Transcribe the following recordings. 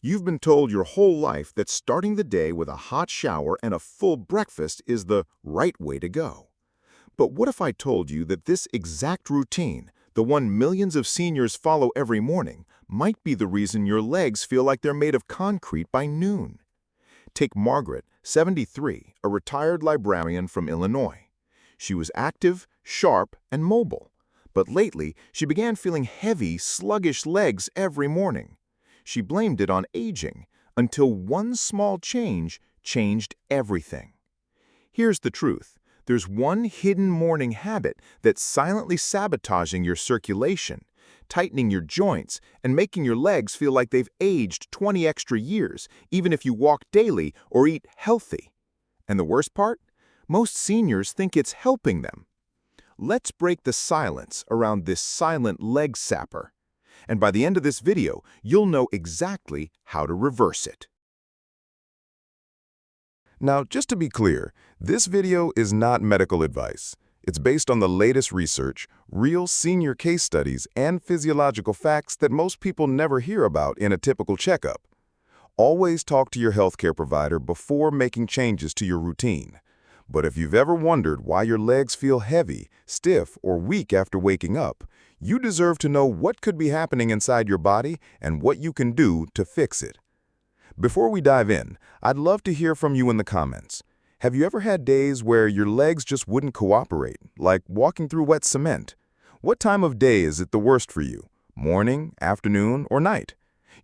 You've been told your whole life that starting the day with a hot shower and a full breakfast is the right way to go. But what if I told you that this exact routine, the one millions of seniors follow every morning, might be the reason your legs feel like they're made of concrete by noon? Take Margaret, 73, a retired librarian from Illinois. She was active, sharp, and mobile. But lately, she began feeling heavy, sluggish legs every morning. She blamed it on aging, until one small change changed everything. Here's the truth. There's one hidden morning habit that's silently sabotaging your circulation, tightening your joints, and making your legs feel like they've aged 20 extra years, even if you walk daily or eat healthy. And the worst part? Most seniors think it's helping them. Let's break the silence around this silent leg sapper. And by the end of this video, you'll know exactly how to reverse it. Now, just to be clear, this video is not medical advice. It's based on the latest research, real senior case studies, and physiological facts that most people never hear about in a typical checkup. Always talk to your healthcare provider before making changes to your routine. But if you've ever wondered why your legs feel heavy, stiff, or weak after waking up, you deserve to know what could be happening inside your body and what you can do to fix it. Before we dive in, I'd love to hear from you in the comments. Have you ever had days where your legs just wouldn't cooperate, like walking through wet cement? What time of day is it the worst for you? Morning, afternoon, or night?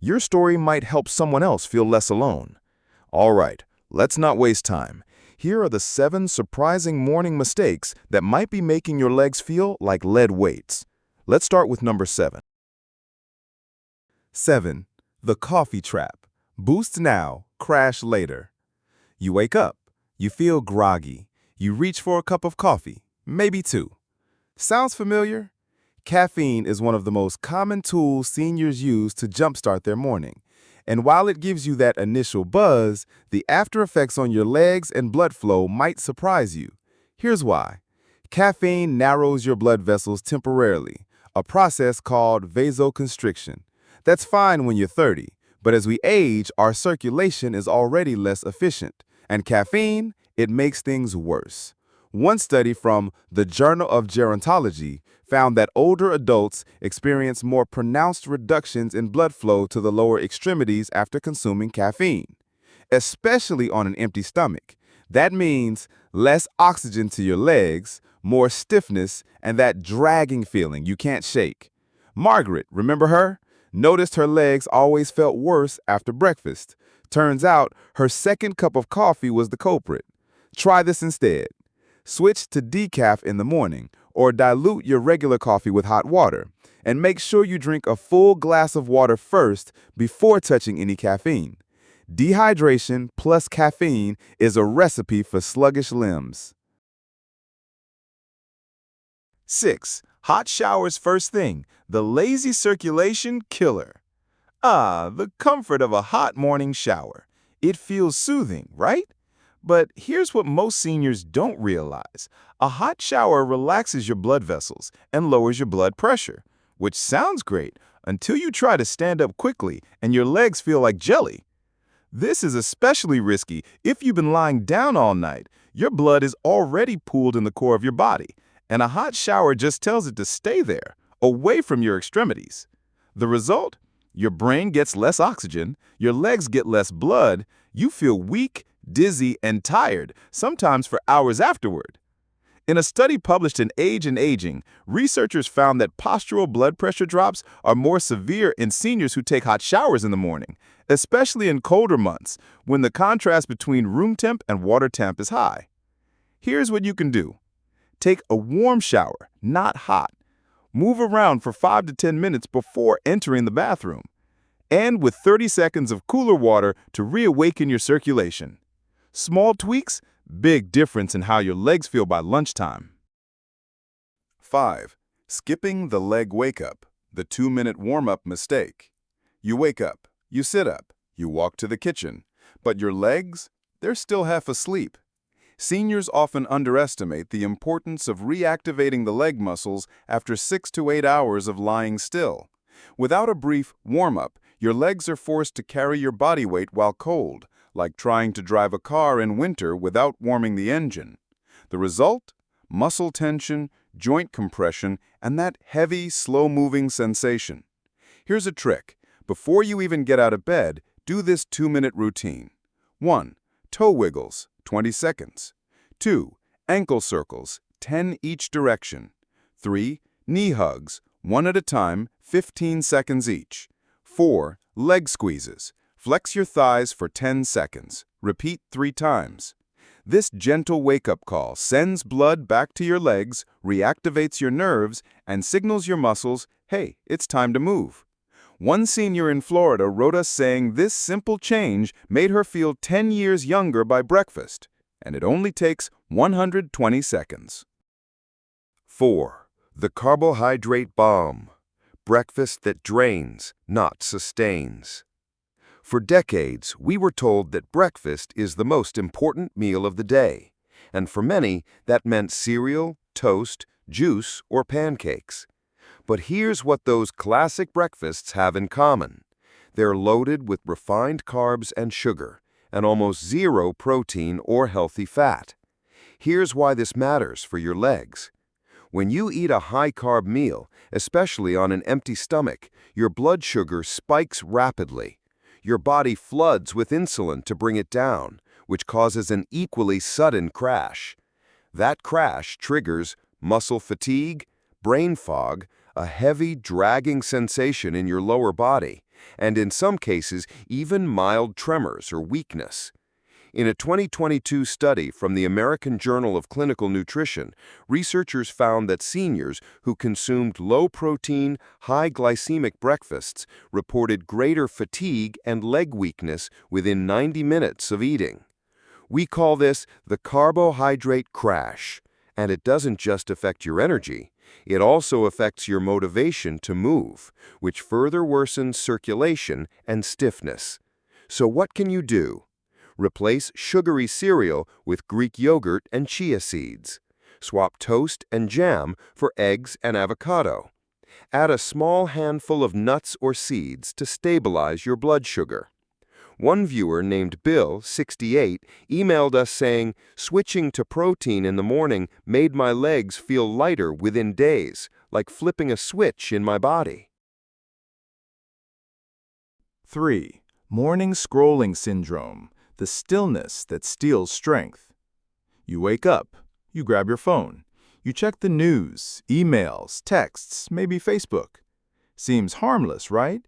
Your story might help someone else feel less alone. All right, let's not waste time. Here are the 7 surprising morning mistakes that might be making your legs feel like lead weights. Let's start with number 7. 7. The coffee trap. Boost now, crash later. You wake up. You feel groggy. You reach for a cup of coffee, maybe 2. Sounds familiar? Caffeine is one of the most common tools seniors use to jumpstart their morning. And while it gives you that initial buzz, the after effects on your legs and blood flow might surprise you. Here's why. Caffeine narrows your blood vessels temporarily, a process called vasoconstriction. That's fine when you're 30, but as we age, our circulation is already less efficient. And caffeine, it makes things worse. One study from the Journal of Gerontology found that older adults experience more pronounced reductions in blood flow to the lower extremities after consuming caffeine, especially on an empty stomach. That means less oxygen to your legs, more stiffness, and that dragging feeling you can't shake. Margaret, remember her? Noticed her legs always felt worse after breakfast. Turns out her second cup of coffee was the culprit. Try this instead. Switch to decaf in the morning or dilute your regular coffee with hot water. And make sure you drink a full glass of water first before touching any caffeine. Dehydration plus caffeine is a recipe for sluggish limbs. 6. Hot showers first thing, the lazy circulation killer. The comfort of a hot morning shower. It feels soothing, right? But here's what most seniors don't realize. A hot shower relaxes your blood vessels and lowers your blood pressure, which sounds great until you try to stand up quickly and your legs feel like jelly. This is especially risky if you've been lying down all night. Your blood is already pooled in the core of your body, and a hot shower just tells it to stay there, away from your extremities. The result? Your brain gets less oxygen, your legs get less blood, you feel weak, dizzy, and tired, sometimes for hours afterward. In a study published in Age and Aging, researchers found that postural blood pressure drops are more severe in seniors who take hot showers in the morning, especially in colder months when the contrast between room temp and water temp is high. Here's what you can do. Take a warm shower, not hot. Move around for 5 to 10 minutes before entering the bathroom. And with 30 seconds of cooler water to reawaken your circulation. Small tweaks, big difference in how your legs feel by lunchtime. 5. Skipping the leg wake-up, the 2-minute warm-up mistake. You wake up, you sit up, you walk to the kitchen, but your legs, they're still half asleep. Seniors often underestimate the importance of reactivating the leg muscles after 6 to 8 hours of lying still. Without a brief warm-up, Your legs are forced to carry your body weight while cold, like trying to drive a car in winter without warming the engine. The result? Muscle tension, joint compression, and that heavy, slow-moving sensation. Here's a trick. Before you even get out of bed, do this 2-minute routine. 1. Toe wiggles, 20 seconds. 2. Ankle circles, 10 each direction. 3. Knee hugs, 1 at a time, 15 seconds each. 4. Leg squeezes. Flex your thighs for 10 seconds. Repeat 3 times. This gentle wake-up call sends blood back to your legs, reactivates your nerves, and signals your muscles, hey, it's time to move. One senior in Florida wrote us saying this simple change made her feel 10 years younger by breakfast, and it only takes 120 seconds. 4. The carbohydrate bomb. Breakfast that drains, not sustains. For decades, we were told that breakfast is the most important meal of the day, and for many, that meant cereal, toast, juice, or pancakes. But here's what those classic breakfasts have in common. They're loaded with refined carbs and sugar, and almost zero protein or healthy fat. Here's why this matters for your legs. When you eat a high-carb meal, especially on an empty stomach, your blood sugar spikes rapidly. Your body floods with insulin to bring it down, which causes an equally sudden crash. That crash triggers muscle fatigue, brain fog, a heavy, dragging sensation in your lower body, and in some cases, even mild tremors or weakness. In a 2022 study from the American Journal of Clinical Nutrition, researchers found that seniors who consumed low-protein, high-glycemic breakfasts reported greater fatigue and leg weakness within 90 minutes of eating. We call this the carbohydrate crash, and it doesn't just affect your energy. It also affects your motivation to move, which further worsens circulation and stiffness. So what can you do? Replace sugary cereal with Greek yogurt and chia seeds. Swap toast and jam for eggs and avocado. Add a small handful of nuts or seeds to stabilize your blood sugar. One viewer named Bill, 68, emailed us saying, "Switching to protein in the morning made my legs feel lighter within days, like flipping a switch in my body." 3. Morning scrolling syndrome. The stillness that steals strength. You wake up, you grab your phone, you check the news, emails, texts, maybe Facebook. Seems harmless, right?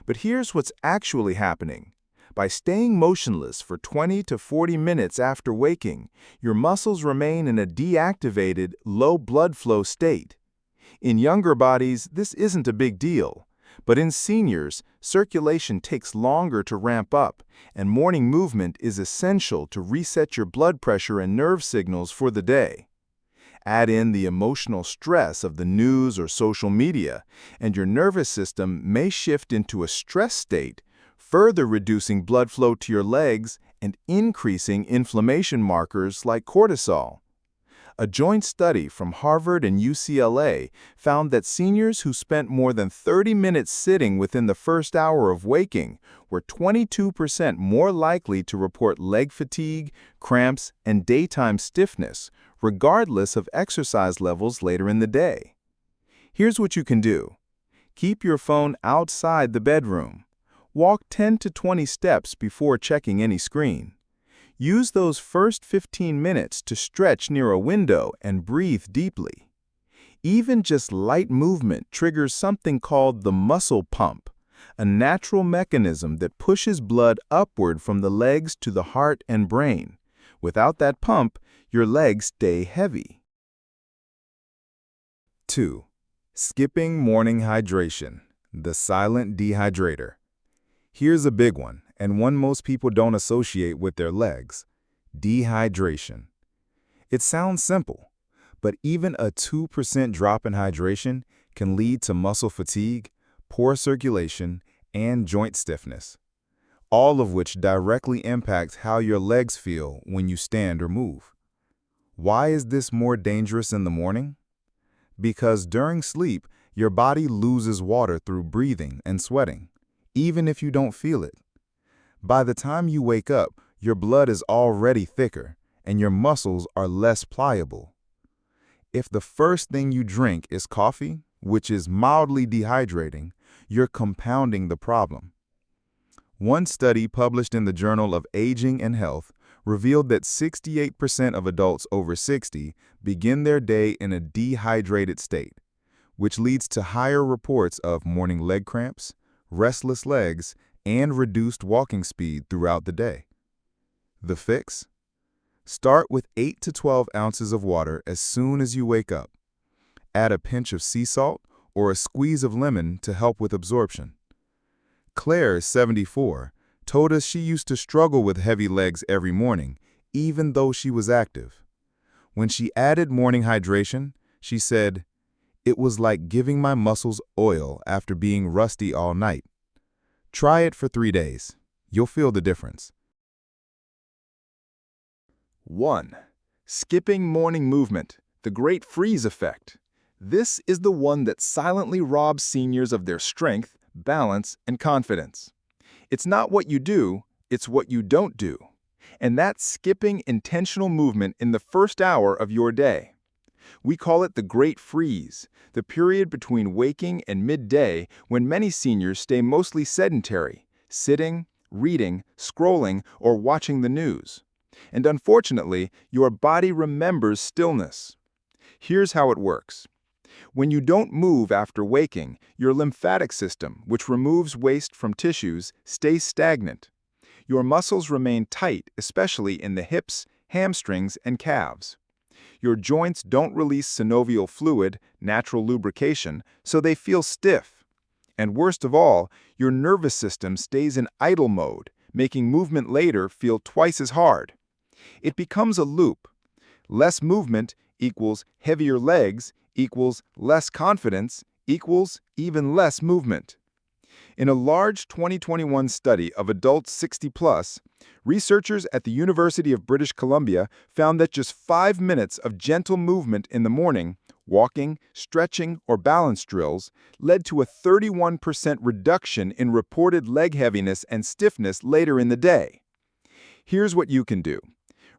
But here's what's actually happening. By staying motionless for 20 to 40 minutes after waking, your muscles remain in a deactivated, low blood flow state. In younger bodies, this isn't a big deal. But in seniors, circulation takes longer to ramp up, and morning movement is essential to reset your blood pressure and nerve signals for the day. Add in the emotional stress of the news or social media, and your nervous system may shift into a stress state, further reducing blood flow to your legs and increasing inflammation markers like cortisol. A joint study from Harvard and UCLA found that seniors who spent more than 30 minutes sitting within the first hour of waking were 22% more likely to report leg fatigue, cramps, and daytime stiffness, regardless of exercise levels later in the day. Here's what you can do. Keep your phone outside the bedroom. Walk 10 to 20 steps before checking any screen. Use those first 15 minutes to stretch near a window and breathe deeply. Even just light movement triggers something called the muscle pump, a natural mechanism that pushes blood upward from the legs to the heart and brain. Without that pump, your legs stay heavy. 2. Skipping morning hydration, the silent dehydrator. Here's a big one, and one most people don't associate with their legs: dehydration. It sounds simple, but even a 2% drop in hydration can lead to muscle fatigue, poor circulation, and joint stiffness, all of which directly impacts how your legs feel when you stand or move. Why is this more dangerous in the morning? Because during sleep, your body loses water through breathing and sweating. even if you don't feel it. By the time you wake up, your blood is already thicker and your muscles are less pliable. If the first thing you drink is coffee, which is mildly dehydrating, you're compounding the problem. One study published in the Journal of Aging and Health revealed that 68% of adults over 60 begin their day in a dehydrated state, which leads to higher reports of morning leg cramps, restless legs, and reduced walking speed throughout the day. The fix? Start with 8 to 12 ounces of water as soon as you wake up. Add a pinch of sea salt or a squeeze of lemon to help with absorption. Claire, 74, told us she used to struggle with heavy legs every morning, even though she was active. When she added morning hydration, she said, "It was like giving my muscles oil after being rusty all night." Try it for 3 days. You'll feel the difference. 1. Skipping morning movement, the great freeze effect. This is the one that silently robs seniors of their strength, balance, and confidence. It's not what you do, it's what you don't do. And that's skipping intentional movement in the first hour of your day. We call it the great freeze, the period between waking and midday when many seniors stay mostly sedentary, sitting, reading, scrolling, or watching the news. And unfortunately, your body remembers stillness. Here's how it works. When you don't move after waking, your lymphatic system, which removes waste from tissues, stays stagnant. Your muscles remain tight, especially in the hips, hamstrings, and calves. Your joints don't release synovial fluid, natural lubrication, so they feel stiff. And worst of all, your nervous system stays in idle mode, making movement later feel twice as hard. It becomes a loop. Less movement equals heavier legs equals less confidence equals even less movement. In a large 2021 study of adults 60+, researchers at the University of British Columbia found that just 5 minutes of gentle movement in the morning, walking, stretching, or balance drills, led to a 31% reduction in reported leg heaviness and stiffness later in the day. Here's what you can do.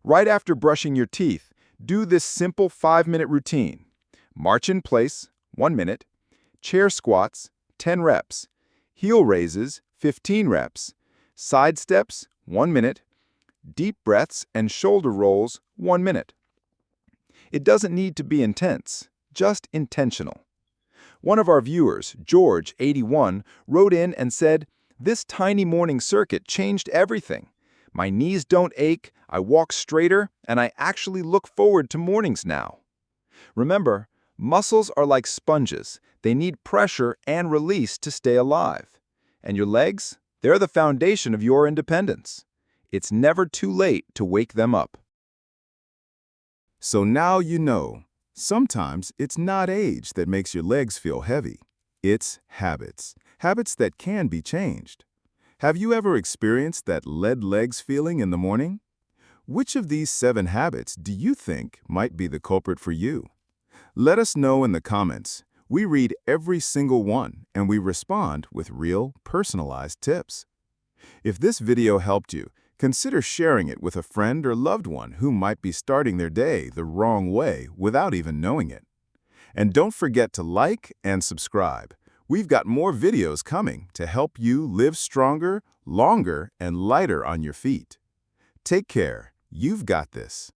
Right after brushing your teeth, do this simple 5-minute routine. March in place, 1 minute. Chair squats, 10 reps. Heel raises, 15 reps. Side steps, 1 minute. Deep breaths and shoulder rolls, 1 minute. It doesn't need to be intense, just intentional. One of our viewers, George, 81, wrote in and said, "This tiny morning circuit changed everything. My knees don't ache, I walk straighter, and I actually look forward to mornings now." Remember, muscles are like sponges. They need pressure and release to stay alive. And your legs? They're the foundation of your independence. It's never too late to wake them up. So now you know, sometimes it's not age that makes your legs feel heavy. It's habits. Habits that can be changed. Have you ever experienced that lead legs feeling in the morning? Which of these 7 habits do you think might be the culprit for you? Let us know in the comments. We read every single one and we respond with real, personalized tips. If this video helped you, consider sharing it with a friend or loved one who might be starting their day the wrong way without even knowing it. And don't forget to like and subscribe. We've got more videos coming to help you live stronger, longer, and lighter on your feet. Take care. You've got this.